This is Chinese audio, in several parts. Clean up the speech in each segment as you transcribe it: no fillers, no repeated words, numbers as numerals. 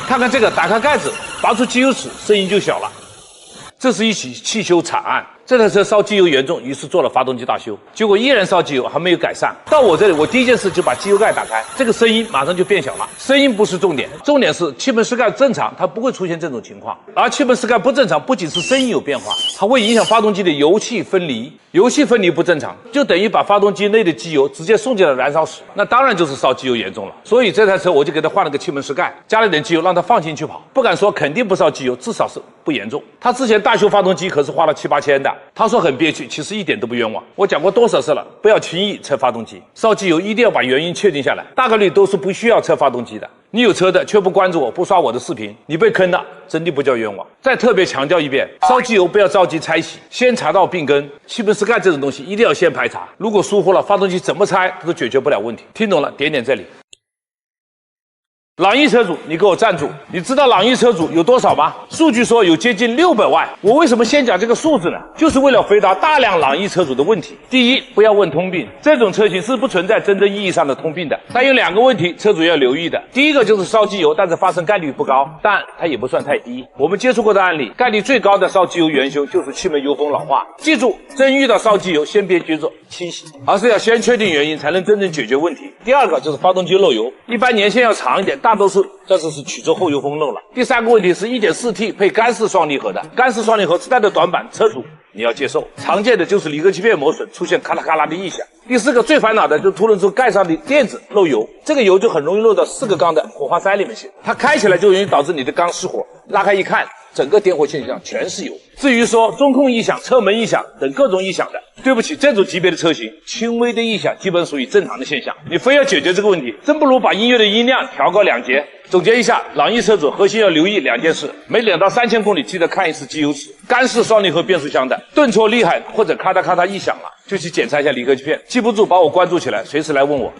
看看这个，打开盖子，拔出机油尺，声音就小了。这是一起汽修惨案。这台车烧机油严重，于是做了发动机大修，结果依然烧机油，还没有改善。到我这里，我第一件事就把机油盖打开，这个声音马上就变小了。声音不是重点，重点是气门室盖正常，它不会出现这种情况。而气门室盖不正常，不仅是声音有变化，还会影响发动机的油气分离。油气分离不正常，就等于把发动机内的机油直接送进了燃烧室，那当然就是烧机油严重了。所以这台车我就给它换了个气门室盖，加了点机油，让它放心去跑。不敢说肯定不烧机油，至少是不严重。他之前大修发动机可是花了7、8千的，他说很憋屈，其实一点都不冤枉。我讲过多少次了，不要轻易拆发动机，烧机油一定要把原因确定下来，大概率都是不需要拆发动机的。你有车的却不关注我，不刷我的视频，你被坑了，真的不叫冤枉。再特别强调一遍，烧机油不要着急拆洗，先查到病根。气门室盖这种东西一定要先排查，如果疏忽了，发动机怎么拆都解决不了问题。听懂了点点这里。朗逸车主，你给我站住！你知道朗逸车主有多少吗？数据说有接近600万。我为什么先讲这个数字呢？就是为了回答大量朗逸车主的问题。第一，不要问通病，这种车型是不存在真正意义上的通病的。但有2个问题，车主要留意的。第一个就是烧机油，但是发生概率不高，但它也不算太低。我们接触过的案例，概率最高的烧机油元凶就是气门油封老化。记住，真遇到烧机油，先别急着清洗，而是要先确定原因，才能真正解决问题。第二个就是发动机漏油，一般年限要长一点，大多数这次是曲轴后油封漏了。第3个问题是 1.4T 配干式双离合的，干式双离合自带的短板，车主你要接受。常见的就是离合器片磨损，出现咔啦咔啦的异响。第4个最烦恼的就是凸轮轴盖上的垫子漏油，这个油就很容易漏到4个缸的火花塞里面去，它开起来就容易导致你的缸失火，拉开一看，整个点火现象全是油。至于说中控异响、车门异响等各种异响的，对不起，这种级别的车型，轻微的异响基本属于正常的现象。你非要解决这个问题，真不如把音乐的音量调高2节。总结一下，朗逸车主核心要留意2件事：每2到3千公里记得看一次机油尺，干式双离合变速箱的顿挫厉害或者咔嗒咔嗒异响了，就去检查一下离合器片。记不住把我关注起来，随时来问我。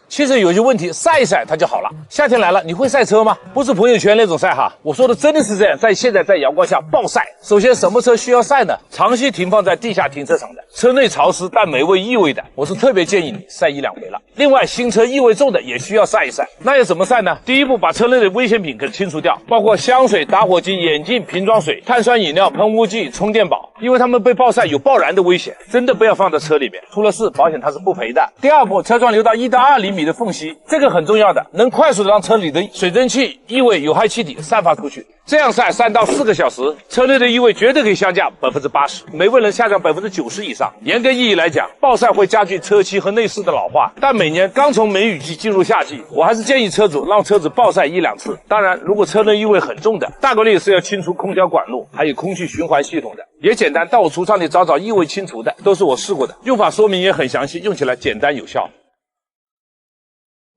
汽车有些问题晒一晒它就好了。夏天来了，你会晒车吗？不是朋友圈那种晒哈，我说的真的是这样，现在在阳光下暴晒。首先，什么车需要晒呢？长期停放在地下停车场的，车内潮湿但没味异味的，我是特别建议你晒1、2回了。另外，新车异味重的也需要晒一晒。那要怎么晒呢？第一步，把车内的危险品给清除掉，包括香水、打火机、眼镜、瓶装水、碳酸饮料、喷雾剂、充电宝，因为它们被暴晒有爆燃的危险，真的不要放在车里面，出了事保险它是不赔的。第二步，车窗留到1到2厘米的缝隙，这个很重要的，能快速的让车里的水蒸气、异味、有害气体散发出去。这样晒3到4个小时，车内的异味绝对可以下降80%，霉味能下降90%以上。严格意义来讲，暴晒会加剧车漆和内饰的老化，但每年刚从梅雨季进入夏季，我还是建议车主让车子暴晒1、2次。当然，如果车内异味很重的，大概率是要清除空调管路，还有空气循环系统的。也简单，到我橱窗里找异味清除的，都是我试过的，用法说明也很详细，用起来简单有效。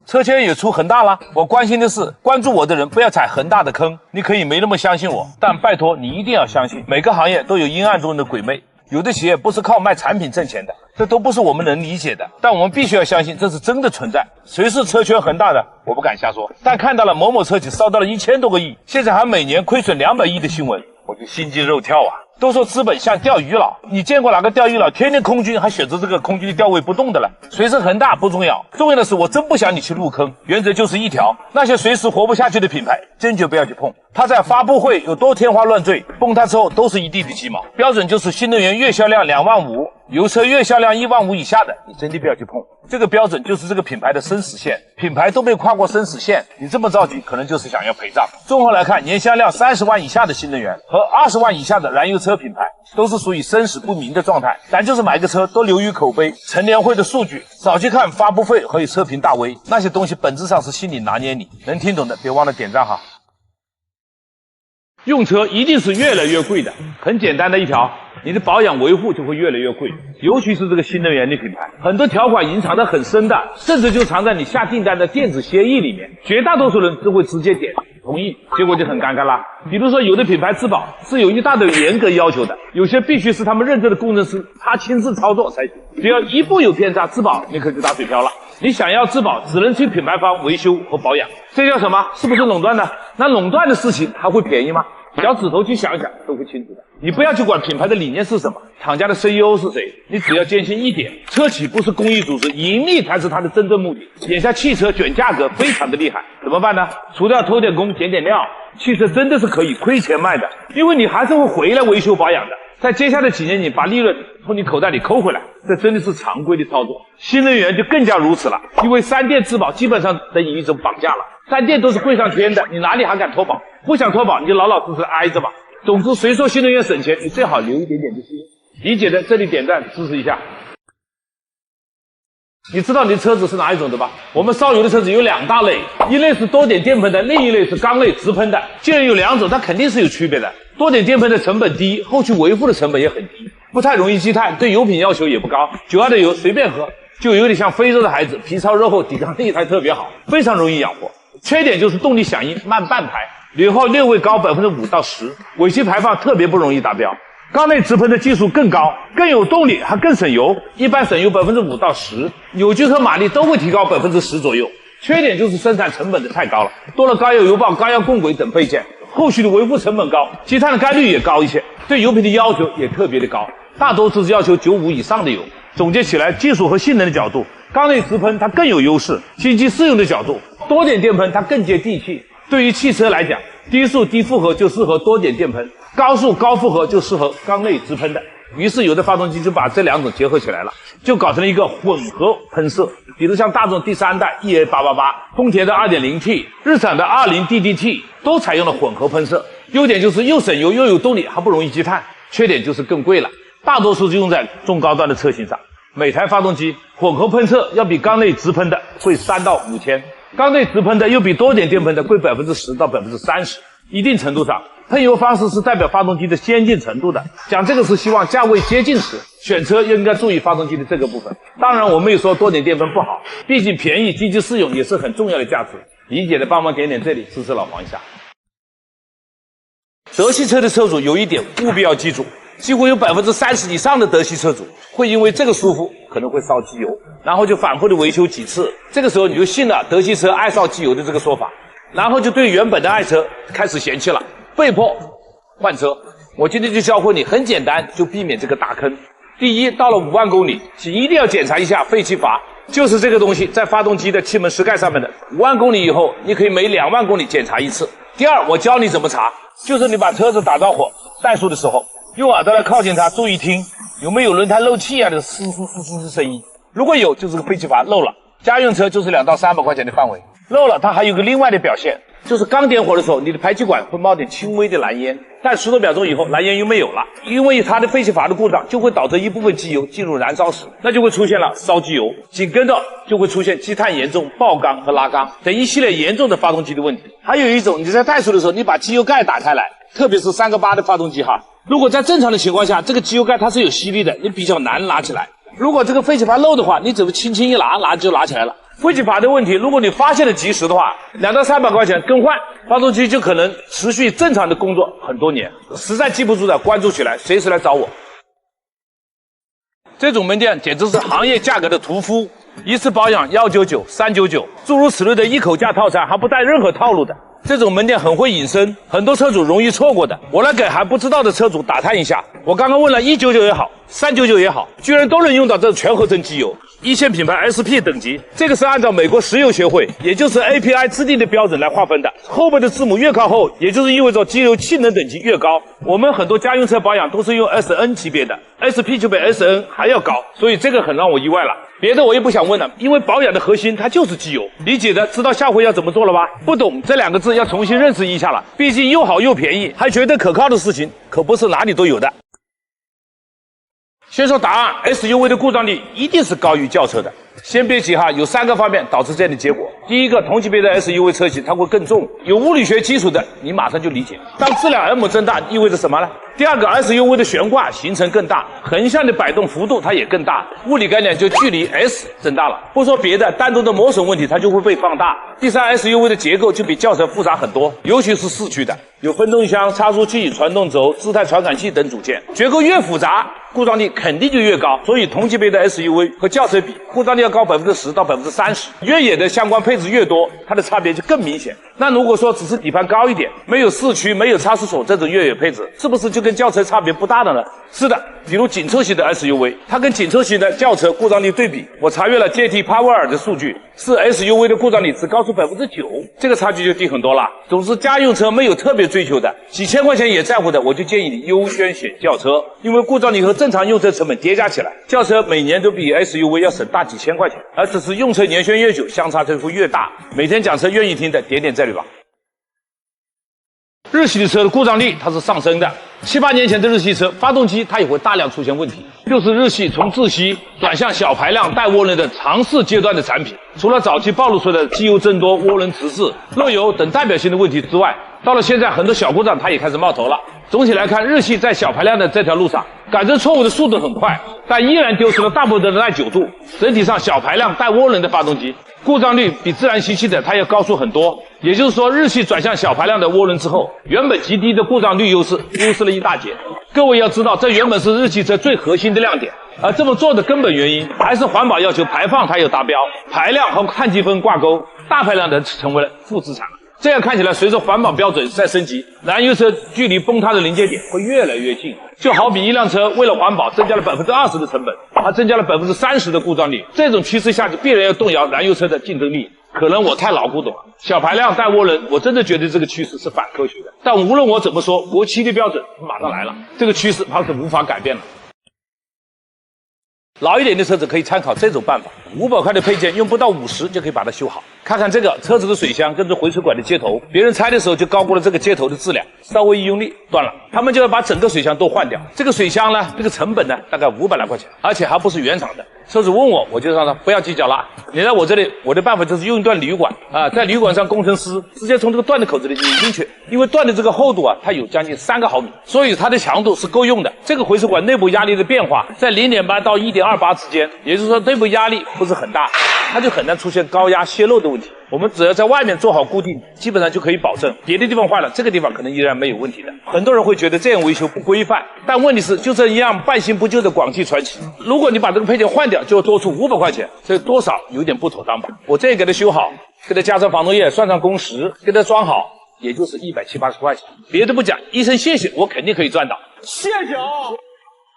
车圈也出恒大了，我关心的是关注我的人不要踩恒大的坑。你可以没那么相信我，但拜托你一定要相信，每个行业都有阴暗中的鬼魅，有的企业不是靠卖产品挣钱的，这都不是我们能理解的，但我们必须要相信这是真的存在。谁是车圈恒大的，我不敢瞎说，但看到了某某车企烧到了1000多个亿，现在还每年亏损200亿的新闻，我就心惊肉跳啊。都说资本像钓鱼佬，你见过哪个钓鱼佬天天空军还选择这个空军的钓位不动的了？谁是恒大不重要，重要的是我真不想你去入坑。原则就是一条，那些随时活不下去的品牌坚决不要去碰。他在发布会有多天花乱坠，崩塌之后都是一地的鸡毛。标准就是新能源月销量2万5，油车月销量1万5以下的，你真的不要去碰。这个标准就是这个品牌的生死线，品牌都没跨过生死线，你这么着急，可能就是想要陪葬。综合来看，年销量30万以下的新能源和20万以下的燃油车品牌，都是属于生死不明的状态。咱就是买个车都流于口碑，乘联会的数据，早去看发布会和车评大 V， 那些东西本质上是心里拿捏你。能听懂的别忘了点赞哈。用车一定是越来越贵的，很简单的一条，你的保养维护就会越来越贵，尤其是这个新能源的品牌，很多条款隐藏得很深的，甚至就藏在你下订单的电子协议里面，绝大多数人都会直接点同意，结果就很尴尬啦。比如说有的品牌质保是有一大堆严格要求的，有些必须是他们认证的工程师他亲自操作才行，只要一步有偏差，质保你可就打水漂了。你想要质保，只能去品牌方维修和保养，这叫什么？是不是垄断呢？那垄断的事情还会便宜吗？脚趾头去想一想都会清楚的。你不要去管品牌的理念是什么，厂家的 CEO 是谁，你只要坚信一点，车企不是公益组织，盈利才是它的真正目的。眼下汽车卷价格非常的厉害，怎么办呢？除掉偷点工减点料，汽车真的是可以亏钱卖的，因为你还是会回来维修保养的。在接下来几年，你把利润从你口袋里抠回来，这真的是常规的操作。新能源就更加如此了，因为3电质保基本上等于一种绑架了，3电都是贵上天的，你哪里还敢脱保？不想脱保，你就老老实实挨着吧。总之，谁说新能源省钱，你最好留一点点就行。理解的这里点赞支持一下。你知道你的车子是哪一种的吧？我们烧油的车子有2大类，一类是多点电喷的，另一类是缸内直喷的。既然有2种，它肯定是有区别的。多点电喷的成本低，后续维护的成本也很低，不太容易积碳，对油品要求也不高。92的油随便喝，就有点像非洲的孩子，皮糙肉厚，抵抗力还特别好，非常容易养活。缺点就是动力响应慢半拍，油耗略微高5%到10%，尾气排放特别不容易达标。缸内直喷的技术更高，更有动力，还更省油，一般省油5%到10%，扭矩和马力都会提高10%左右。缺点就是生产成本的太高了，多了高压油泵、高压共轨等配件，后续的维护成本高，积碳的概率也高一些，对油品的要求也特别的高，大多数是要求95以上的油。总结起来，技术和性能的角度，缸内直喷它更有优势；经济适用的角度，多点电喷它更接地气。对于汽车来讲，低速低负荷就适合多点电喷，高速高负荷就适合缸内直喷的。于是有的发动机就把这2种结合起来了，就搞成了一个混合喷射。比如像大众第3代 EA888， 丰田的 2.0T， 日产的 20DDT 都采用了混合喷射。优点就是又省油又有动力，还不容易积碳。缺点就是更贵了，大多数就用在中高端的车型上。每台发动机混合喷射要比缸内直喷的贵3到5千，缸内直喷的又比多点电喷的贵10%到30%。一定程度上，喷油方式是代表发动机的先进程度的。讲这个是希望价位接近时，选车又应该注意发动机的这个部分。当然，我没有说多点电喷不好，毕竟便宜、经济适用也是很重要的价值。理解的帮忙点点这里，支持老黄一下。德系车的车主有一点务必要记住，几乎有30%以上的德系车主会因为这个舒服可能会烧机油，然后就反复的维修几次。这个时候你就信了德系车爱烧机油的这个说法，然后就对原本的爱车开始嫌弃了，被迫换车。我今天就教会你，很简单，就避免这个大坑。第一，到了5万公里，请一定要检查一下废气阀，就是这个东西在发动机的气门室盖上面的。5万公里以后，你可以每2万公里检查一次。第二，我教你怎么查，就是你把车子打着火怠速的时候，用耳朵来靠近它，注意听有没有轮胎漏气啊的嘶声音。如果有，就是个废气阀漏了。家用车就是200到300块钱的范围，漏了它还有个另外的表现，就是刚点火的时候，你的排气管会冒点轻微的蓝烟，但10多秒钟以后蓝烟又没有了，因为它的废气阀的故障就会导致一部分机油进入燃烧室，那就会出现了烧机油，紧跟着就会出现积碳严重、爆缸和拉缸等一系列严重的发动机的问题。还有一种，你在怠速的时候，你把机油盖打开来，特别是3个8的发动机哈，如果在正常的情况下，这个机油盖它是有吸力的，你比较难拿起来。如果这个废气阀漏的话，你只会轻轻一拿就拿起来了。废气阀的问题，如果你发现的及时的话，200到300块钱更换，发动机就可能持续正常的工作很多年。实在记不住的，关注起来，随时来找我。这种门店简直是行业价格的屠夫，一次保养199、399，诸如此类的一口价套餐，还不带任何套路的。这种门店很会隐身，很多车主容易错过的。我来给还不知道的车主打探一下，我刚刚问了199也好，399也好，居然都能用到这全合成机油，1线品牌 SP 等级，这个是按照美国石油协会，也就是 API 制定的标准来划分的。后面的字母越靠后，也就是意味着机油性能等级越高。我们很多家用车保养都是用 SN 级别的 ，SP 就比 SN 还要高，所以这个很让我意外了。别的我也不想问了，因为保养的核心它就是机油。理解的知道下回要怎么做了吧？不懂这2个字要重新认识一下了。毕竟又好又便宜，还觉得可靠的事情，可不是哪里都有的。先说答案 ，SUV 的故障率一定是高于轿车的。先别急哈，有3个方面导致这样的结果。第一个，同级别的 SUV 车型它会更重，有物理学基础的你马上就理解。当质量 M 增大意味着什么呢？第二个 SUV 的悬挂行程更大，横向的摆动幅度它也更大，物理概念就距离 S 增大了。不说别的，单独的磨损问题它就会被放大。第三 ，SUV 的结构就比轿车复杂很多，尤其是四驱的，有分动箱、差速器、传动轴、姿态传感器等组件，结构越复杂，故障率肯定就越高。所以同级别的 SUV 和轿车比，故障率要高10%到30%。越野的相关配置越多，它的差别就更明显。那如果说只是底盘高一点，没有四驱、没有差速锁这种越野配置，是不是就跟轿车差别不大的呢？是的，比如紧凑型的 SUV， 它跟紧凑型的轿车故障率对比，我查阅了 JT Power 的数据，是 SUV 的故障率只高出9%，这个差距就低很多了。总之，家用车没有特别追求的，几千块钱也在乎的，我就建议你优先选轿车，因为故障率和正常用车成本叠加起来，轿车每年都比 SUV 要省大几千块钱，而只是用车年限越久，相差就会越大。每天讲车愿意听的点点这里吧。日系的车的故障率它是上升的，7、8年前的日系车发动机它也会大量出现问题，就是日系从自吸转向小排量带涡轮的尝试阶段的产品，除了早期暴露出来的机油增多、涡轮迟滞、漏油等代表性的问题之外，到了现在很多小故障它也开始冒头了。总体来看，日系在小排量的这条路上改正错误的速度很快，但依然丢失了大部分的耐久度。整体上，小排量带涡轮的发动机故障率比自然吸气的它要高出很多。也就是说，日系转向小排量的涡轮之后，原本极低的故障率优势了一大截。各位要知道，这原本是日系车最核心的亮点，而这么做的根本原因还是环保要求排放它有达标，排量和碳积分挂钩，大排量的成为了负资产。这样看起来，随着环保标准在升级，燃油车距离崩塌的临界点会越来越近。就好比一辆车为了环保增加了20%的成本，它增加了30%的故障率，这种趋势下就必然要动摇燃油车的竞争力。可能我太老古董了，小排量带涡轮，我真的觉得这个趋势是反科学的。但无论我怎么说，国7的标准马上来了，这个趋势它是无法改变了。老一点的车子可以参考这种办法，500块的配件用不到50就可以把它修好。看看这个车子的水箱跟着回水管的接头，别人拆的时候就高估了这个接头的质量，稍微一用力断了，他们就要把整个水箱都换掉。这个水箱呢，这个成本呢大概500来块钱，而且还不是原厂的。车主问我，我就让他不要计较了。你来我这里，我的办法就是用一段铝管啊，在铝管上工程师直接从这个断的口子里引进去，因为断的这个厚度啊，它有将近3个毫米，所以它的强度是够用的。这个回水管内部压力的变化在0.8到1.28之间，也就是说内部压力不是很大，它就很难出现高压泄漏的问题。我们只要在外面做好固定，基本上就可以保证别的地方坏了，这个地方可能依然没有问题的。很多人会觉得这样维修不规范，但问题是就这一样半新不旧的广汽传祺，如果你把这个配件换掉，就要多出500块钱，这多少有点不妥当吧？我这给它修好，给它加上防冻液，算上工时，给它装好，也就是170、80块钱。别的不讲，一声谢谢，我肯定可以赚到。谢谢哦。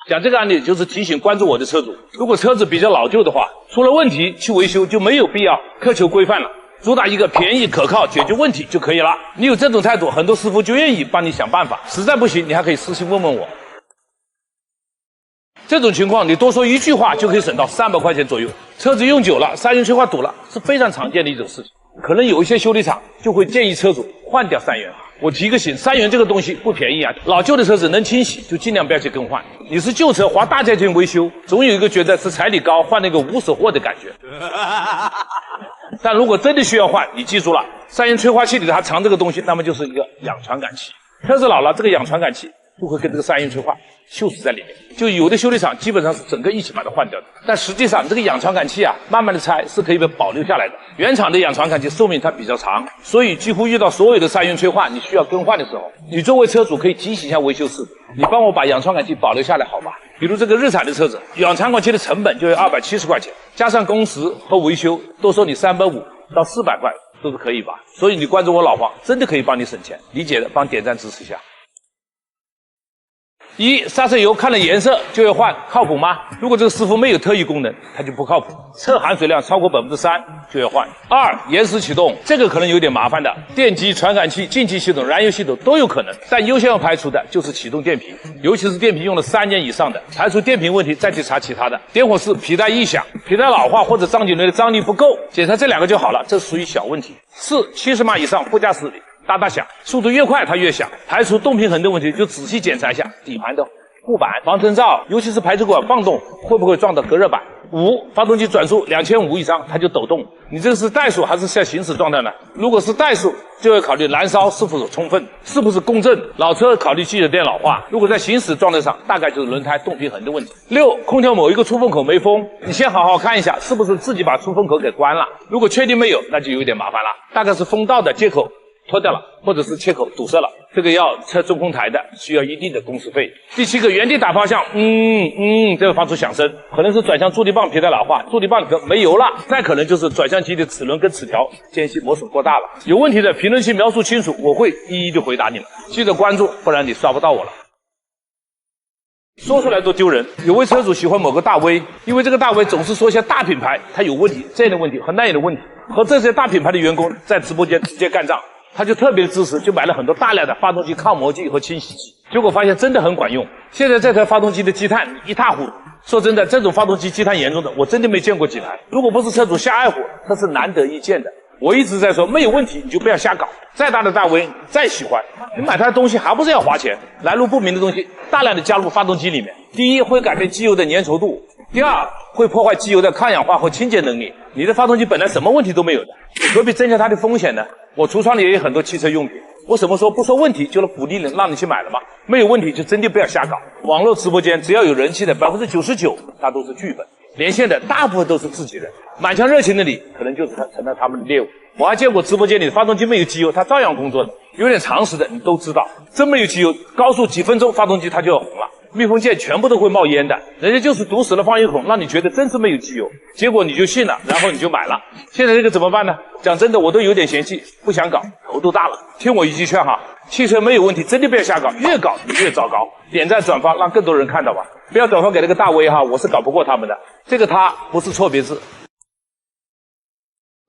讲这个案例就是提醒关注我的车主，如果车子比较老旧的话，出了问题去维修就没有必要苛求规范了，主打一个便宜可靠解决问题就可以了。你有这种态度，很多师傅就愿意帮你想办法，实在不行你还可以私信问问我。这种情况你多说一句话就可以省到300块钱左右。车子用久了三元催化堵了是非常常见的一种事情，可能有一些修理厂就会建议车主换掉3元。我提个醒，3元这个东西不便宜啊，老旧的车子能清洗就尽量不要去更换。你是旧车花大价钱维修，总有一个觉得是彩礼高换那个无手货的感觉。但如果真的需要换，你记住了，3元催化器里它藏这个东西，那么就是一个氧传感器。车子老了，这个氧传感器就会跟这个3元催化锈死在里面。就有的修理厂基本上是整个一起把它换掉的，但实际上这个氧传感器啊，慢慢的拆是可以被保留下来的。原厂的氧传感器寿命它比较长，所以几乎遇到所有的3元催化你需要更换的时候，你作为车主可以提醒一下维修师，你帮我把氧传感器保留下来好吧？比如这个日产的车子，氧传感器的成本就要270块钱，加上工时和维修都收你350到400块，都是可以吧？所以你关注我老黄，真的可以帮你省钱，理解的帮点赞支持一下。刹车油看了颜色就要换，靠谱吗？如果这个师傅没有特异功能，他就不靠谱。测含水量超过3%就要换。延时启动，这个可能有点麻烦的，电机、传感器、进气系统、燃油系统都有可能，但优先要排除的就是启动电瓶，尤其是电瓶用了3年以上的，排除电瓶问题再去查其他的。点火式皮带异响、皮带老化或者张紧轮的张力不够，检查这2个就好了，这属于小问题。70码以上副驾驶里哒响，速度越快它越响。排除动平衡的问题，就仔细检查一下底盘的护板、防尘罩，尤其是排气管放动会不会撞到隔热板。5，发动机转速2500以上它就抖动。你这个是怠速还是在行驶状态呢？如果是怠速，就要考虑燃烧是否充分，是不是共振。老车考虑机油电老化。如果在行驶状态上，大概就是轮胎动平衡的问题。6，空调某一个出风口没封，你先好好看一下，是不是自己把出风口给关了。如果确定没有，那就有点麻烦了，大概是风道的接口脱掉了，或者是切口堵塞了，这个要测中控台的，需要一定的工时费。第7个，原地打方向，这个发出响声，可能是转向助力棒皮带老化，助力棒没油了，再可能就是转向机的齿轮跟齿条间隙磨损过大了。有问题的评论区描述清楚，我会一一的回答你们。记得关注，不然你刷不到我了。说出来都丢人。有位车主喜欢某个大 V， 因为这个大 V 总是说一些大品牌它有问题，这样的问题和那样的问题，和这些大品牌的员工在直播间直接干仗。他就特别支持，就买了很多大量的发动机抗磨剂和清洗剂，结果发现真的很管用。现在这台发动机的积碳一塌糊涂。说真的，这种发动机积碳严重的，我真的没见过几台。如果不是车主瞎爱护，它是难得一见的。我一直在说，没有问题你就不要瞎搞。再大的大 V， 再喜欢，你买它的东西还不是要花钱？来路不明的东西大量的加入发动机里面，第一会改变机油的粘稠度，第二会破坏机油的抗氧化和清洁能力。你的发动机本来什么问题都没有的，你何必增加它的风险呢？我橱窗里也有很多汽车用品，我什么时候不说问题就鼓励人让你去买了吗？没有问题就真的不要瞎搞。网络直播间只要有人气的99%，它都是剧本。连线的大部分都是自己人，满腔热情的你，可能就是成了他们的猎物。我还见过直播间里的发动机没有机油，它照样工作的。有点常识的你都知道，真没有机油，高速几分钟发动机它就要红了，密封件全部都会冒烟的。人家就是堵死了放油孔，让你觉得真是没有机油，结果你就信了，然后你就买了。现在这个怎么办呢？讲真的，我都有点嫌弃，不想搞，头都大了。听我一句劝哈，汽车没有问题，真的不要瞎搞，越搞越糟糕。点赞转发，让更多人看到吧。不要转发给那个大 V 哈，我是搞不过他们的。这个他不是错别字。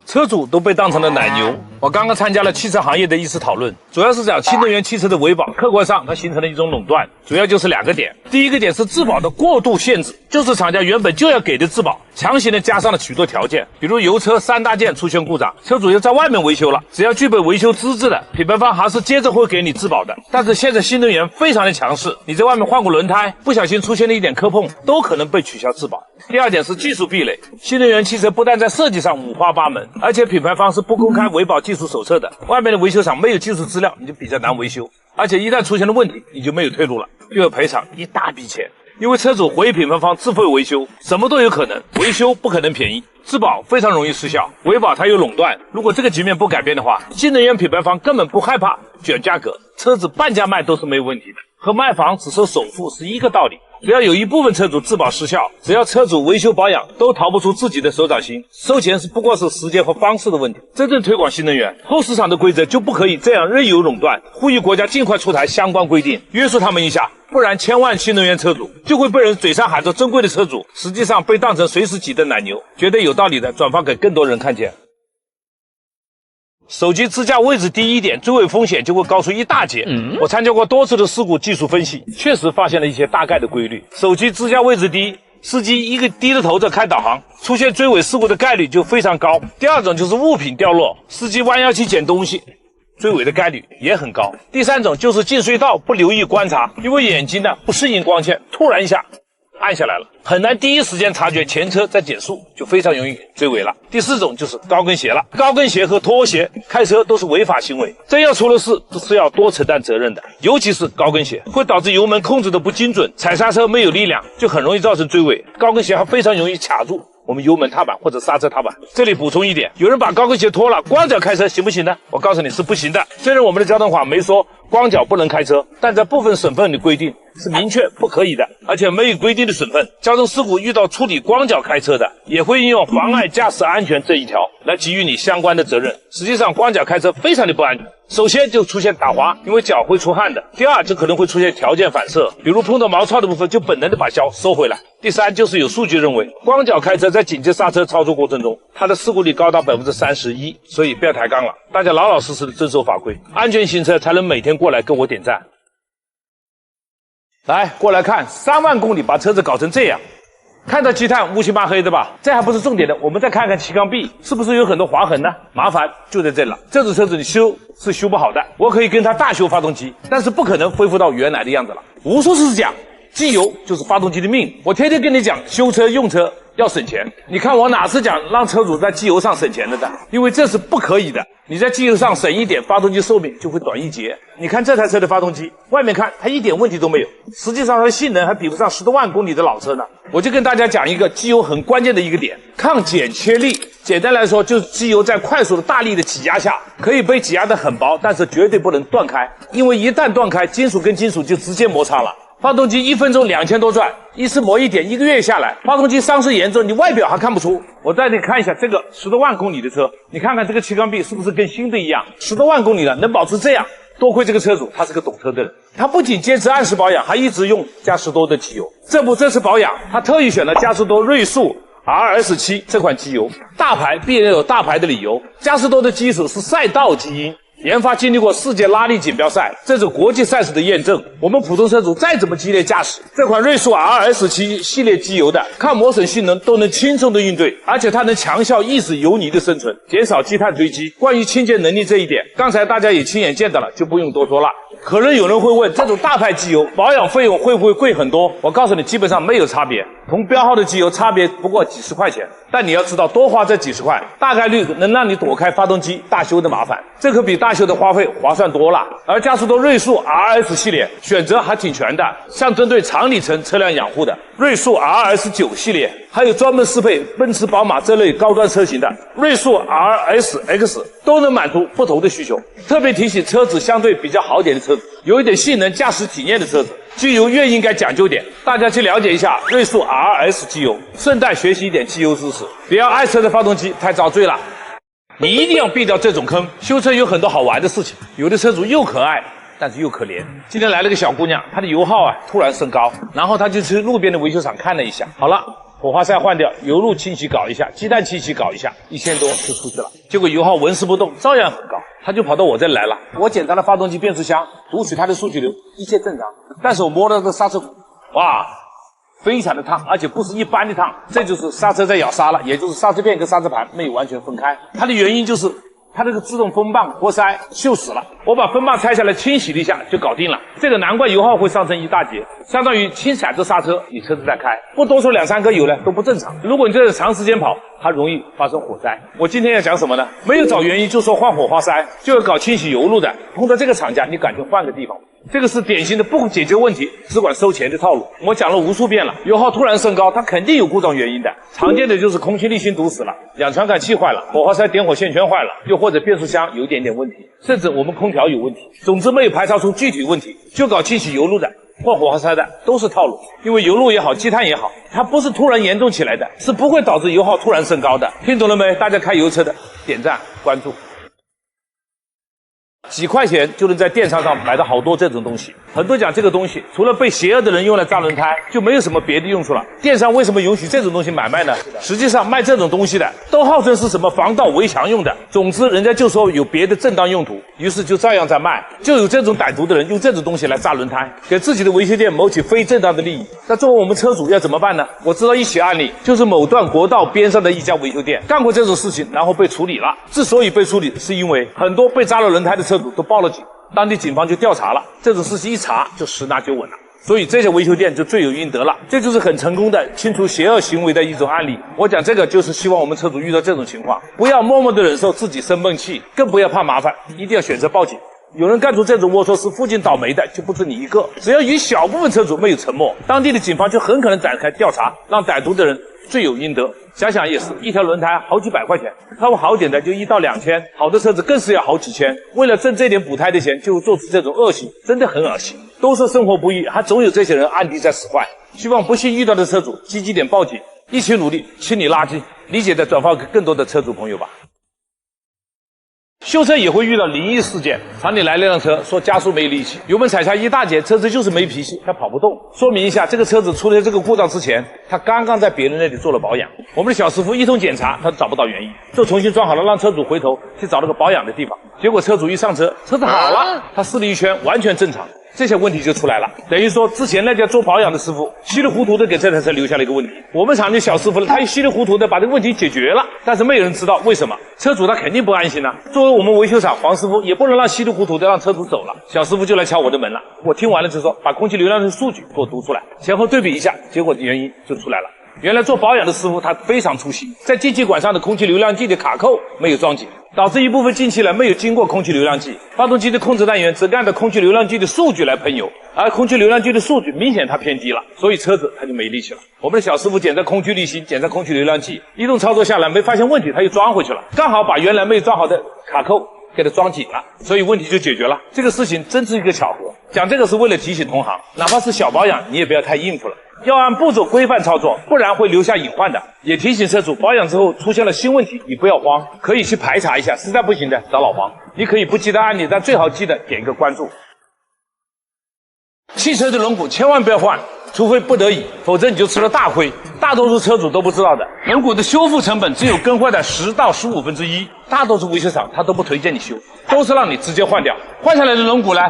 车主都被当成了奶牛。我刚刚参加了汽车行业的一次讨论，主要是讲新能源汽车的维保，客观上它形成了一种垄断，主要就是2个点。第一个点是质保的过度限制，就是厂家原本就要给的质保，强行的加上了许多条件，比如油车3大件出现故障，车主要在外面维修了，只要具备维修资质的，品牌方还是接着会给你质保的。但是现在新能源非常的强势，你在外面换过轮胎，不小心出现了一点磕碰，都可能被取消质保。第二点是技术壁垒，新能源汽车不但在设计上五花八门，而且品牌方是不公开维保技术手册的，外面的维修厂没有技术资料，你就比较难维修，而且一旦出现了问题，你就没有退路了，就要赔偿一大笔钱。因为车主回品牌方自费维修，什么都有可能，维修不可能便宜，质保非常容易失效，维保它有垄断。如果这个局面不改变的话，新能源品牌方根本不害怕卷价格，车子半价卖都是没有问题的，和卖房只收首付是一个道理。只要有一部分车主质保失效，只要车主维修保养都逃不出自己的手掌心，收钱是不过是时间和方式的问题。真正推广新能源，后市场的规则就不可以这样任由垄断，呼吁国家尽快出台相关规定，约束他们一下，不然千万新能源车主就会被人嘴上喊着珍贵的车主，实际上被当成随时挤的奶牛。觉得有道理的，转发给更多人看见。手机支架位置低一点，追尾风险就会高出一大截。我参加过多次的事故技术分析，确实发现了一些大概的规律。手机支架位置低，司机一个低着头在开导航，出现追尾事故的概率就非常高。第二种就是物品掉落，司机弯腰去捡东西，追尾的概率也很高。第三种就是进隧道不留意观察，因为眼睛呢不适应光线，突然一下按下来了，很难第一时间察觉前车在减速，就非常容易追尾了。第四种就是高跟鞋了，高跟鞋和拖鞋开车都是违法行为，真要出了事是要多承担责任的，尤其是高跟鞋会导致油门控制的不精准，踩刹车没有力量，就很容易造成追尾。高跟鞋还非常容易卡住我们油门踏板或者刹车踏板。这里补充一点，有人把高跟鞋脱了，光脚开车行不行呢？我告诉你是不行的。虽然我们的交通法没说光脚不能开车，但在部分省份的规定是明确不可以的，而且没有规定的省份，交通事故遇到处理光脚开车的，也会应用妨碍驾驶安全这一条来给予你相关的责任。实际上光脚开车非常的不安全，首先就出现打滑，因为脚会出汗的；第二就可能会出现条件反射，比如碰到毛糙的部分就本能的把脚收回来；第三就是有数据认为光脚开车在紧急刹车操作过程中，它的事故率高达31%，所以不要抬杠了，大家老老实实的遵守法规，安全行车才能每天过来跟我点赞。来，过来看，3万公里把车子搞成这样，看到积碳乌漆麻黑的吧？这还不是重点的，我们再看看气缸壁是不是有很多划痕呢？麻烦就在这了，这种车子你修是修不好的。我可以跟它大修发动机，但是不可能恢复到原来的样子了。无数次讲，机油就是发动机的命。我天天跟你讲，修车用车要省钱。你看我哪次讲让车主在机油上省钱的？因为这是不可以的。你在机油上省一点，发动机寿命就会短一截。你看这台车的发动机，外面看它一点问题都没有，实际上它的性能还比不上10多万公里的老车呢。我就跟大家讲一个机油很关键的一个点，抗剪切力。简单来说，就是机油在快速的大力的挤压下，可以被挤压得很薄，但是绝对不能断开，因为一旦断开，金属跟金属就直接摩擦了。发动机1分钟2000多转，一次磨一点，1个月下来，发动机伤势严重，你外表还看不出。我带你看一下这个10多万公里的车，你看看这个气缸壁是不是跟新的一样？10多万公里了，能保持这样，多亏这个车主他是个懂车的人，他不仅坚持按时保养，还一直用嘉实多的机油。这次保养，他特意选了嘉实多瑞素RS7这款机油，大牌必然有大牌的理由。嘉实多的基础是赛道基因。研发经历过世界拉力锦标赛，这是国际赛事的验证。我们普通车主再怎么激烈驾驶，这款瑞素 RS7 系列机油的抗磨损性能都能轻松的应对，而且它能强效抑制油泥的生存，减少积碳堆积。关于清洁能力这一点，刚才大家也亲眼见到了，就不用多说了。可能有人会问，这种大牌机油保养费用会不会贵很多？我告诉你，基本上没有差别，同标号的机油差别不过几十块钱。但你要知道，多花这几十块，大概率能让你躲开发动机大修的麻烦，这可比大修的花费划算多了。而嘉实多瑞素 RS 系列选择还挺全的，像针对长里程车辆养护的瑞素 RS9 系列，还有专门适配奔驰、宝马这类高端车型的瑞素 RSX， 都能满足不同的需求。特别提醒车子相对比较好点的车子，有一点性能、驾驶体验的车子，机油越应该讲究点。大家去了解一下瑞素 RS 机油，顺带学习一点机油知识。不要爱车的发动机太遭罪了，你一定要避掉这种坑。修车有很多好玩的事情，有的车主又可爱，但是又可怜。今天来了个小姑娘，她的油耗突然升高，然后她就去路边的维修厂看了一下，好了，火花塞换掉，油路清洗搞一下，鸡蛋清洗搞一下，1000多就出去了。结果油耗纹丝不动，照样很高。他就跑到我这里来了，我检查了发动机变速箱，读取它的数据流，一切正常。但是我摸到这个刹车鼓，哇，非常的烫，而且不是一般的烫，这就是刹车在咬刹了，也就是刹车片跟刹车盘没有完全分开。它的原因就是它这个自动风棒活塞锈死了，我把风棒拆下来清洗了一下就搞定了。这个难怪油耗会上升一大截，相当于轻踩着刹车，你车子在开，不多出2、3颗油呢都不正常。如果你这是长时间跑，它容易发生火灾。我今天要讲什么呢？没有找原因就说换火花塞，就要搞清洗油路的。碰到这个厂家，你赶紧换个地方。这个是典型的不解决问题只管收钱的套路。我讲了无数遍了，油耗突然升高，它肯定有故障原因的。常见的就是空气滤芯堵死了，两传感器坏了，火花塞点火线圈坏了，又或者变速箱有点问题，甚至我们空调有问题。总之没有排查出具体问题，就搞清洗油路的。换火花塞的都是套路，因为油路也好，积碳也好，它不是突然严重起来的，是不会导致油耗突然升高的。听懂了没？大家开油车的点赞关注。几块钱就能在电商上买到好多这种东西，很多讲这个东西除了被邪恶的人用来扎轮胎，就没有什么别的用处了。电商为什么允许这种东西买卖呢？实际上卖这种东西的都号称是什么防盗围墙用的，总之人家就说有别的正当用途，于是就照样在卖。就有这种歹毒的人用这种东西来扎轮胎，给自己的维修店谋取非正当的利益。那作为我们车主要怎么办呢？我知道一起案例，就是某段国道边上的一家维修店干过这种事情，然后被处理了。之所以被处理，是因为很多被扎了轮胎的车主都报了警，当地警方就调查了，这种事情一查就10拿9稳了。所以这些维修店就罪有应得了，这就是很成功的清除邪恶行为的一种案例。我讲这个就是希望我们车主遇到这种情况，不要默默的忍受自己生闷气，更不要怕麻烦，一定要选择报警。有人干出这种龌龊事，附近倒霉的就不止你一个。只要有小部分车主没有沉默，当地的警方就很可能展开调查，让歹毒的人罪有应得。想想也是，一条轮胎好几百块钱，稍微好点的就1到2千，好的车子更是要好几千。为了挣这点补胎的钱，就做出这种恶行，真的很恶心。都说生活不易，还总有这些人暗地在使坏。希望不幸遇到的车主积极点报警，一起努力清理垃圾。理解的转发给更多的车主朋友吧。修车也会遇到灵异事件，厂里来了辆车，说加速没力气，油门踩下一大截，车子就是没脾气，它跑不动。说明一下，这个车子出了这个故障之前，它刚刚在别人那里做了保养。我们的小师傅一通检查，他找不到原因，就重新装好了，让车主回头去找那个保养的地方。结果车主一上车，车子好了，他试了一圈，完全正常。这些问题就出来了。等于说之前那家做保养的师傅稀里糊涂的给这台车留下了一个问题。我们厂的小师傅呢，他稀里糊涂的把这个问题解决了，但是没有人知道为什么。车主他肯定不安心啊。作为我们维修厂黄师傅，也不能让稀里糊涂的让车主走了。小师傅就来敲我的门了。我听完了就说，把空气流量的数据给我读出来，前后对比一下，结果原因就出来了。原来做保养的师傅他非常粗心，在进气管上的空气流量计的卡扣没有装紧，导致一部分进气呢没有经过空气流量计，发动机的控制单元只按照空气流量计的数据来喷油，而空气流量计的数据明显它偏低了，所以车子它就没力气了。我们的小师傅检测空气滤芯，检测空气流量计，一通操作下来没发现问题，他又装回去了，刚好把原来没有装好的卡扣给它装紧了，所以问题就解决了。这个事情真是一个巧合。讲这个是为了提醒同行，哪怕是小保养，你也不要太应付了，要按步骤规范操作，不然会留下隐患的。也提醒车主，保养之后出现了新问题，你不要慌，可以去排查一下，实在不行的找老黄。你可以不记得案例，但最好记得点一个关注。汽车的轮毂千万不要换，除非不得已，否则你就吃了大亏。大多数车主都不知道的，轮毂的修复成本只有更换的10到15%，大多数维修厂他都不推荐你修，都是让你直接换掉。换下来的轮毂呢，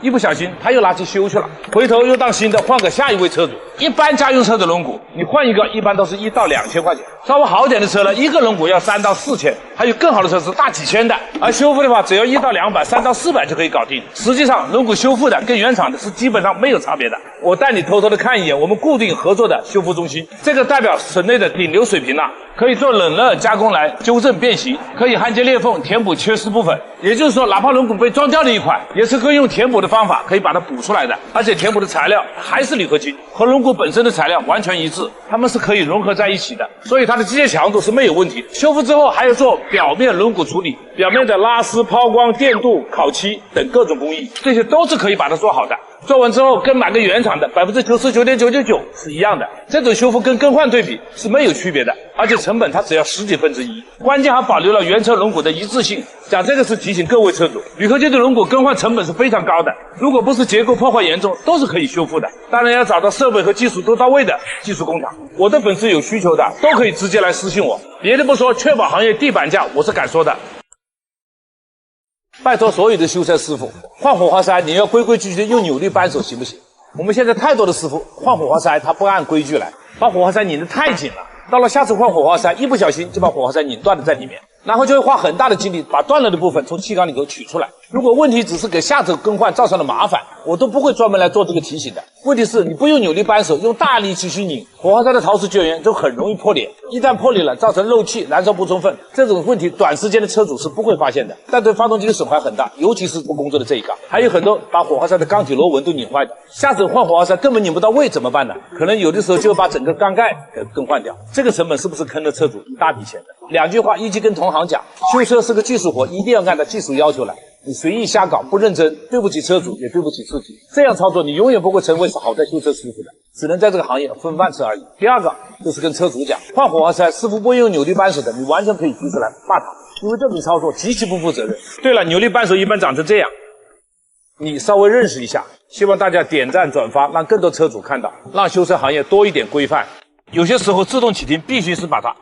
一不小心他又拿去修去了，回头又当新的换给下一位车主。一般家用车的轮毂你换一个一般都是1到2千块钱，稍微好点的车呢，一个轮毂要3到4千，还有更好的车是大几千的。而修复的话只要1到200、3到400就可以搞定。实际上轮毂修复的跟原厂的是基本上没有差别的。我带你偷偷的看一眼我们固定合作的修复中心，这个代表省内的顶流水平了，可以做冷热加工来纠正变形，可以焊接裂缝填补缺失部分。也就是说哪怕轮毂被撞掉了一块，也是可以用填补的方法可以把它补出来的，而且填补的材料还是铝合金，和轮毂本身的材料完全一致，它们是可以融合在一起的，所以它的机械强度是没有问题的。修复之后还要做表面轮毂处理，表面的拉丝、抛光、电镀、烤漆等各种工艺，这些都是可以把它做好的。做完之后跟买个原厂的99.999%是一样的，这种修复跟更换对比是没有区别的，而且成本它只要10几分之一，关键还保留了原车轮毂的一致性。讲这个是提醒各位车主，铝合金的轮毂更换成本是非常高的，如果不是结构破坏严重，都是可以修复的。当然要找到设备和技术都到位的技术工厂。我的粉丝有需求的都可以直接来私信我，别的不说，确保行业地板价我是敢说的。拜托所有的修车师傅，换火花塞你要规规矩矩用扭力扳手行不行？我们现在太多的师傅换火花塞他不按规矩来，把火花塞拧得太紧了，到了下次换火花塞一不小心就把火花塞拧断了在里面，然后就会花很大的精力把断了的部分从气缸里头取出来。如果问题只是给下次更换造成了麻烦，我都不会专门来做这个提醒的。问题是你不用扭力扳手，用大力气去拧，火花塞的陶瓷绝缘就很容易破裂，一旦破裂了造成漏气、燃烧不充分，这种问题短时间的车主是不会发现的，但对发动机的损害很大，尤其是做工作的这一缸。还有很多把火花塞的钢体螺纹都拧坏的，下次换火花塞根本拧不到位怎么办呢？可能有的时候就把整个缸盖给更换掉，这个成本是不是坑了车主一大笔钱的？两句话，一句跟同行讲，修车是个技术活，一定要按照技术要求来，你随意瞎搞不认真，对不起车主也对不起自己，这样操作你永远不会成为好的修车师傅的，只能在这个行业混饭吃而已。第二个就是跟车主讲，换火花塞师傅不用扭力扳手的，你完全可以提出来骂他，因为这种操作极其不负责任。对了，扭力扳手一般长成这样，你稍微认识一下，希望大家点赞转发，让更多车主看到，让修车行业多一点规范。有些时候自动启停必须是把它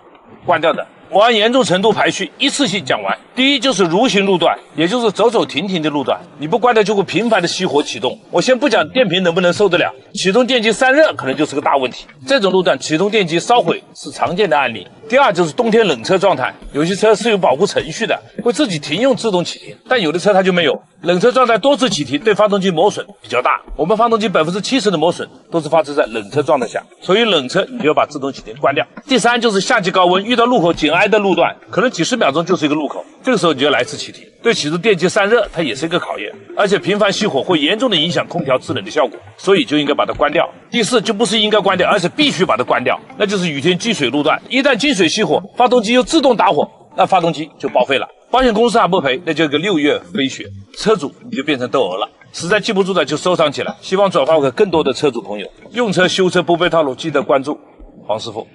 关掉的。我按严重程度排序，一次性讲完。第一就是蠕行路段，也就是走走停停的路段，你不关掉就会频繁的熄火启动。我先不讲电瓶能不能受得了，启动电机散热可能就是个大问题。这种路段启动电机烧毁是常见的案例。第二就是冬天冷车状态，有些车是有保护程序的，会自己停用自动启停，但有的车它就没有。冷车状态多次启停对发动机磨损比较大，我们发动机70%的磨损都是发生在冷车状态下，所以冷车你就要把自动启停关掉。第三就是夏季高温遇到路口紧挨的路段，可能几十秒钟就是一个路口，这个时候你就要来一次启停，对启动电机散热它也是一个考验，而且频繁熄火会严重的影响空调制冷的效果，所以就应该把它关掉。第四就不是应该关掉，而是必须把它关掉，那就是雨天积水路段，一旦积水熄火，发动机又自动打火，那发动机就报废了，保险公司还不赔，那就一个6月飞雪，车主你就变成窦娥了。实在记不住的就收藏起来，希望转发给更多的车主朋友。用车修车不背套路，记得关注黄师傅。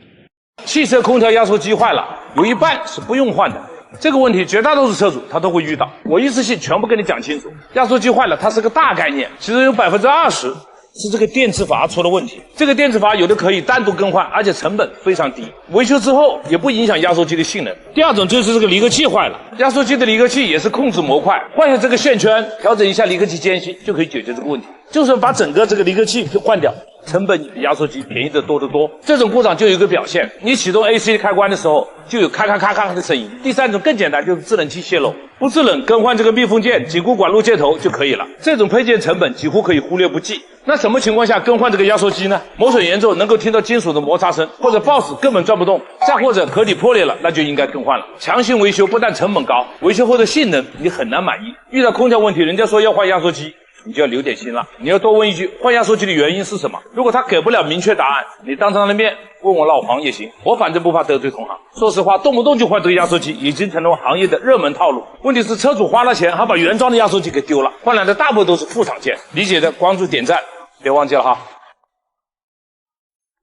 汽车空调压缩机坏了，有一半是不用换的，这个问题绝大多数车主他都会遇到，我一次性全部跟你讲清楚。压缩机坏了它是个大概念，其中有20%是这个电磁阀出了问题。这个电磁阀有的可以单独更换，而且成本非常低，维修之后也不影响压缩机的性能。第二种就是这个离合器坏了，压缩机的离合器也是控制模块，换下这个线圈，调整一下离合器间隙就可以解决这个问题。就是把整个这个离合器换掉，成本比压缩机便宜得多得多。这种故障就有一个表现，你启动 AC 开关的时候就有咔咔咔咔的声音。第三种更简单，就是制冷器泄漏，不制冷更换这个密封件、紧固管路接头就可以了。这种配件成本几乎可以忽略不计。那什么情况下更换这个压缩机呢？磨损严重，能够听到金属的摩擦声，或者抱死根本转不动，再或者壳体破裂了，那就应该更换了。强行维修不但成本高，维修后的性能你很难满意。遇到空调问题，人家说要换压缩机，你就要留点心了。你要多问一句，换压缩机的原因是什么？如果他给不了明确答案，你当着他的面问我老黄也行，我反正不怕得罪同行。说实话，动不动就换这个压缩机，已经成了行业的热门套路。问题是车主花了钱，还把原装的压缩机给丢了，换来的大部分都是副厂件。理解的关注点赞，别忘记了哈。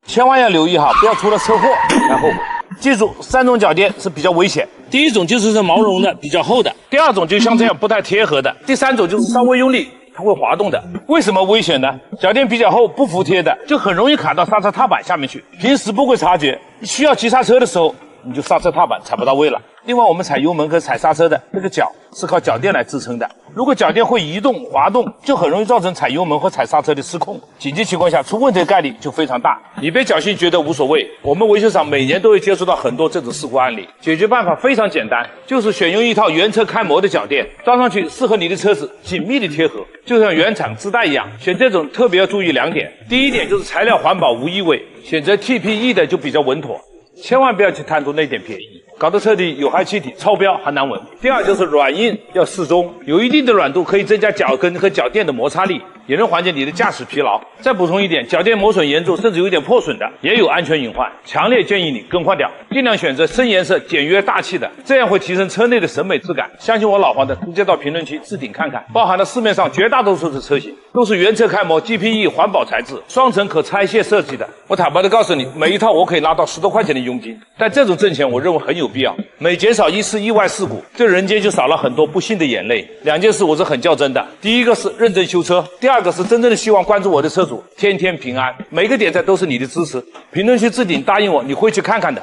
千万要留意哈，不要出了车祸才后悔。记住，3种脚垫是比较危险。第一种就是这毛绒的，比较厚的；第二种就像这样不太贴合的；第三种就是稍微用力它会滑动的。为什么危险呢？脚垫比较厚不服帖的，就很容易卡到刹车踏板下面去，平时不会察觉，需要急刹车的时候你就刹车踏板踩不到位了。另外，我们踩油门和踩刹车的这个脚是靠脚垫来支撑的，如果脚垫会移动滑动，就很容易造成踩油门和踩刹车的失控，紧急情况下出问题的概率就非常大。你别侥幸觉得无所谓，我们维修厂每年都会接触到很多这种事故案例。解决办法非常简单，就是选用一套原车开模的脚垫，装上去适合你的车子紧密的贴合，就像原厂自带一样。选这种特别要注意2点，第一点就是材料环保无异味，选择 TPE 的就比较稳妥，千万不要去贪图那点便宜，搞得车里有害气体超标还难闻。第二就是软硬要适中，有一定的软度可以增加脚跟和脚垫的摩擦力，也能缓解你的驾驶疲劳。再补充一点，脚垫磨损严重甚至有点破损的也有安全隐患，强烈建议你更换掉，尽量选择深颜色简约大气的，这样会提升车内的审美质感。相信我老黄的，直接到评论区置顶看看，包含了市面上绝大多数的车型都是原车开模 GPE 环保材质，双层可拆卸设计的。我坦白的告诉你，每一套我可以拿到10多块钱的佣金，但这种挣钱我认为很有必要。每减少1次意外事故，这人间就少了很多不幸的眼泪。2件事我是很较真的，第一个是认真修车，第二个是真正的希望关注我的车主天天平安。每个点赞都是你的支持，评论区置顶答应我你会去看看的。